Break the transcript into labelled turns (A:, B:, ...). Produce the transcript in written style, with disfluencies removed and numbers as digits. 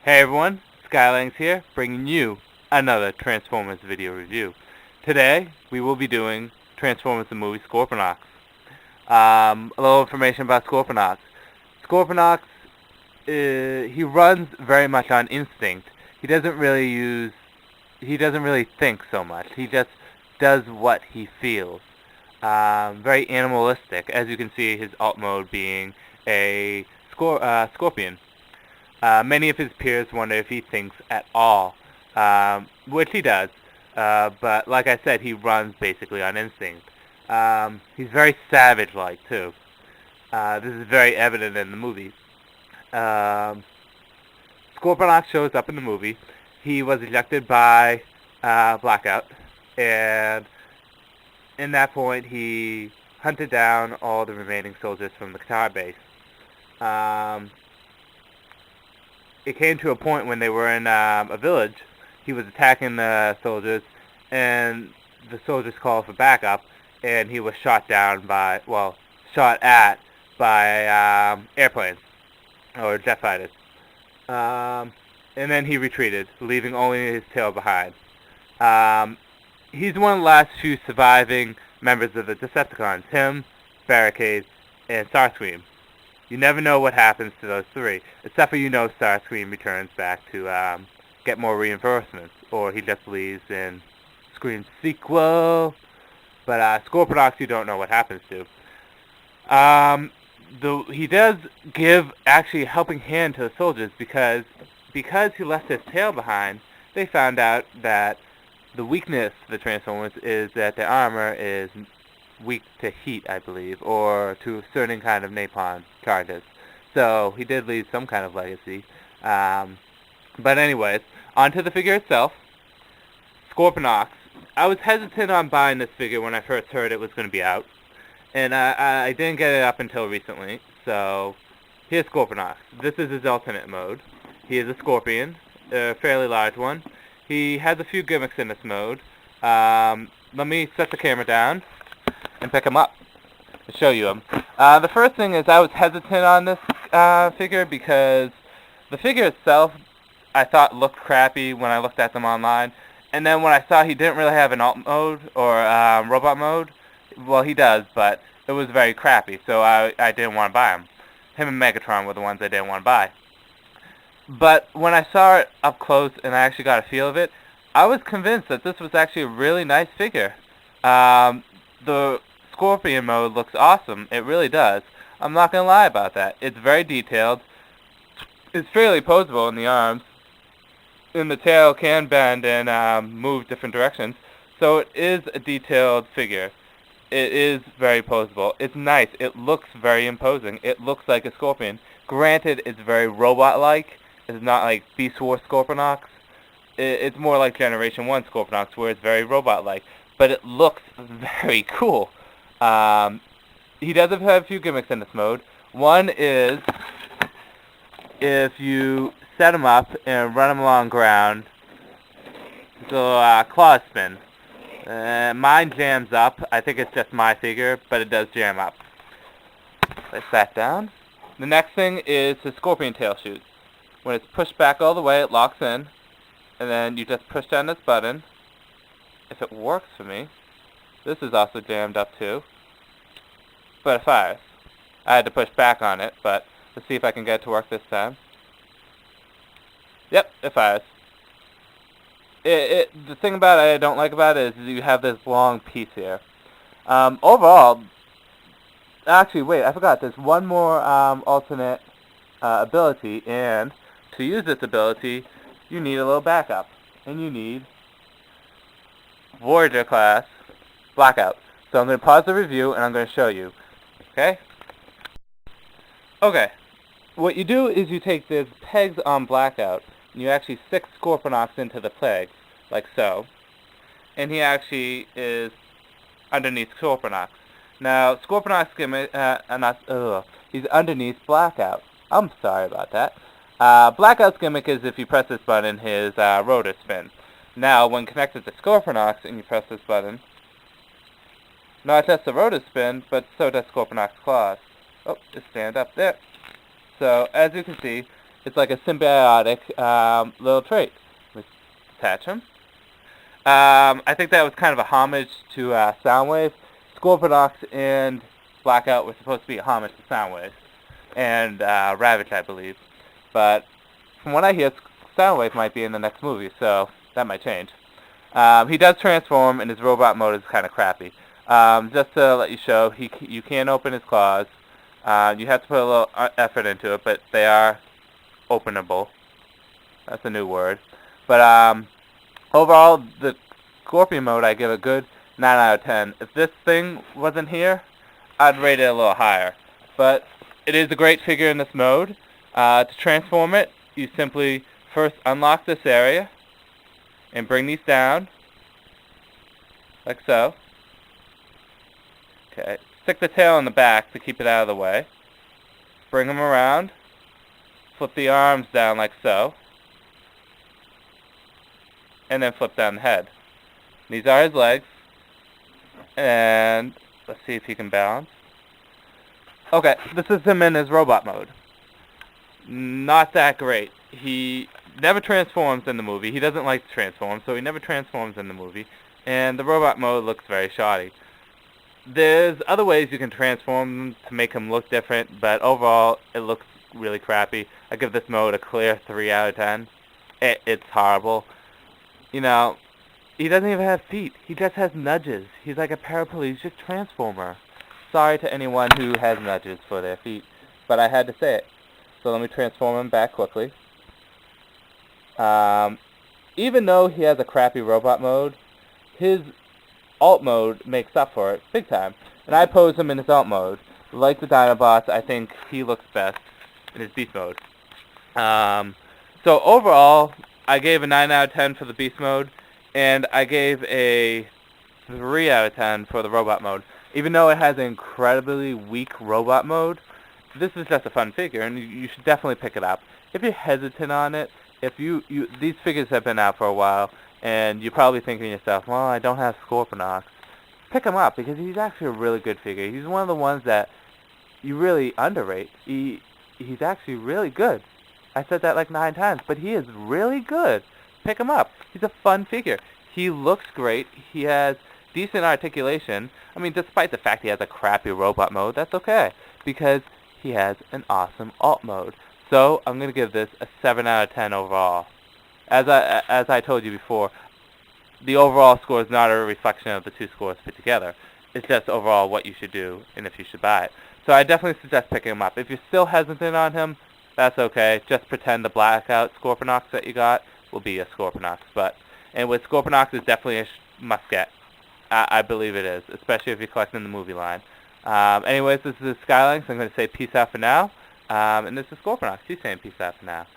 A: Hey everyone, Skylangs here, bringing you another Transformers video review. Today, we will be doing Transformers the movie Scorponok. A little information about Scorponok. Scorponok, he runs very much on instinct. He doesn't really think so much. He just does what he feels. Very animalistic, as you can see his alt mode being a scorpion. Many of his peers wonder if he thinks at all, which he does. But like I said, he runs basically on instinct. He's very savage-like, too. This is very evident in the movie. Scorponok shows up in the movie. He was ejected by Blackout, and in that point, he hunted down all the remaining soldiers from the Qatar base. It came to a point when they were in a village. He was attacking the soldiers, and the soldiers called for backup, and he was shot at by airplanes or jet fighters. And then he retreated, leaving only his tail behind. He's one of the last few surviving members of the Decepticons: him, Barricade, and Starscream. You never know what happens to those three, except for Starscream returns back to get more reinforcements, or he just leaves in Scream's sequel. But Scorponok, you don't know what happens to. He does give actually a helping hand to the soldiers because he left his tail behind. They found out that the weakness of the Transformers is that their armor is weak to heat, I believe, or to certain kind of napalm charges. So he did leave some kind of legacy. But anyways, onto the figure itself. Scorponok. I was hesitant on buying this figure when I first heard it was going to be out, and I didn't get it up until recently. So here's Scorponok. This is his alternate mode. He is a scorpion, a fairly large one. He has a few gimmicks in this mode. Let me set the camera down and pick him up to show you him. The first thing is I was hesitant on this figure because the figure itself I thought looked crappy when I looked at them online, and then when I saw he didn't really have an alt mode or robot mode, well, he does, but it was very crappy, so I didn't want to buy him. Him and Megatron were the ones I didn't want to buy. But when I saw it up close and I actually got a feel of it, I was convinced that this was actually a really nice figure. The Scorpion mode looks awesome. It really does. I'm not going to lie about that. It's very detailed. It's fairly posable in the arms. And the tail can bend and move different directions. So it is a detailed figure. It is very posable. It's nice. It looks very imposing. It looks like a scorpion. Granted, it's very robot-like. It's not like Beast Wars Scorponoks. It's more like Generation 1 Scorponoks, where it's very robot-like. But it looks very cool. He does have a few gimmicks in this mode. One is if you set him up and run him along ground, the claw spin. Mine jams up. I think it's just my figure, but it does jam up. Place that down. The next thing is the scorpion tail shoot. When it's pushed back all the way, it locks in, and then you just push down this button. If it works for me, this is also jammed up too, but it fires. I had to push back on it, but let's see if I can get it to work this time. Yep, it fires. The thing about it I don't like about it is you have this long piece here. Overall, actually, wait, I forgot. There's one more alternate ability, and to use this ability, you need a little backup, and you need Voyager class Blackout. So I'm going to pause the review, and I'm going to show you. Okay? Okay. What you do is you take these pegs on Blackout, and you actually stick Scorponoks into the pegs, like so. And he actually is underneath Scorponoks. Now, Scorponok's gimmick, he's underneath Blackout. I'm sorry about that. Blackout's gimmick is if you press this button, his rotor spins. Now, when connected to Scorponoks and you press this button, not just the rotor spin, but so does Scorponok's claws. Oh, just stand up there. So, as you can see, It's like a symbiotic little trait. Let's attach him. I think that was kind of a homage to Soundwave. Scorponok and Blackout were supposed to be a homage to Soundwave and Ravage, I believe. But from what I hear, Soundwave might be in the next movie, so that might change. He does transform, and his robot mode is kind of crappy. Just to let you show, you can open his claws. You have to put a little effort into it, but they are openable. That's a new word. But overall, the Scorpion mode, I give a good 9 out of 10. If this thing wasn't here, I'd rate it a little higher. But it is a great figure in this mode. To transform it, you simply first unlock this area and bring these down, like so. Okay, stick the tail in the back to keep it out of the way. Bring them around, flip the arms down like so, and then flip down the head. These are his legs, and let's see if he can balance. Okay, this is him in his robot mode. Not that great. He never transforms in the movie. He doesn't like to transform, so he never transforms in the movie. And the robot mode looks very shoddy. There's other ways you can transform him to make him look different, but overall, it looks really crappy. I give this mode a clear 3 out of 10. It's horrible. You know, he doesn't even have feet. He just has nudges. He's like a paraplegic transformer. Sorry to anyone who has nudges for their feet, but I had to say it. So let me transform him back quickly. Even though he has a crappy robot mode, his alt mode makes up for it big time. And I pose him in his alt mode. Like the Dinobots, I think he looks best in his beast mode. So overall, I gave a 9 out of 10 for the beast mode, and I gave a 3 out of 10 for the robot mode. Even though it has an incredibly weak robot mode, this is just a fun figure, and you should definitely pick it up. If you're hesitant on it, these figures have been out for a while, and you're probably thinking to yourself, well, I don't have Scorponok. Pick him up, because he's actually a really good figure. He's one of the ones that you really underrate. He's actually really good. I said that like 9 times, but he is really good. Pick him up. He's a fun figure. He looks great. He has decent articulation. I mean, despite the fact he has a crappy robot mode, that's okay, because he has an awesome alt mode. So I'm going to give this a 7 out of 10 overall. As I told you before, the overall score is not a reflection of the two scores put together. It's just overall what you should do and if you should buy it. So I definitely suggest picking him up. If you're still hesitant on him, that's okay. Just pretend the blackout Scorponox that you got will be a Scorponox. And with Scorponox, it's definitely a must-get. I believe it is, especially if you're collecting the movie line. Anyways, this is Skyline, so I'm going to say peace out for now. And this is Scorponox. He's saying peace out for now.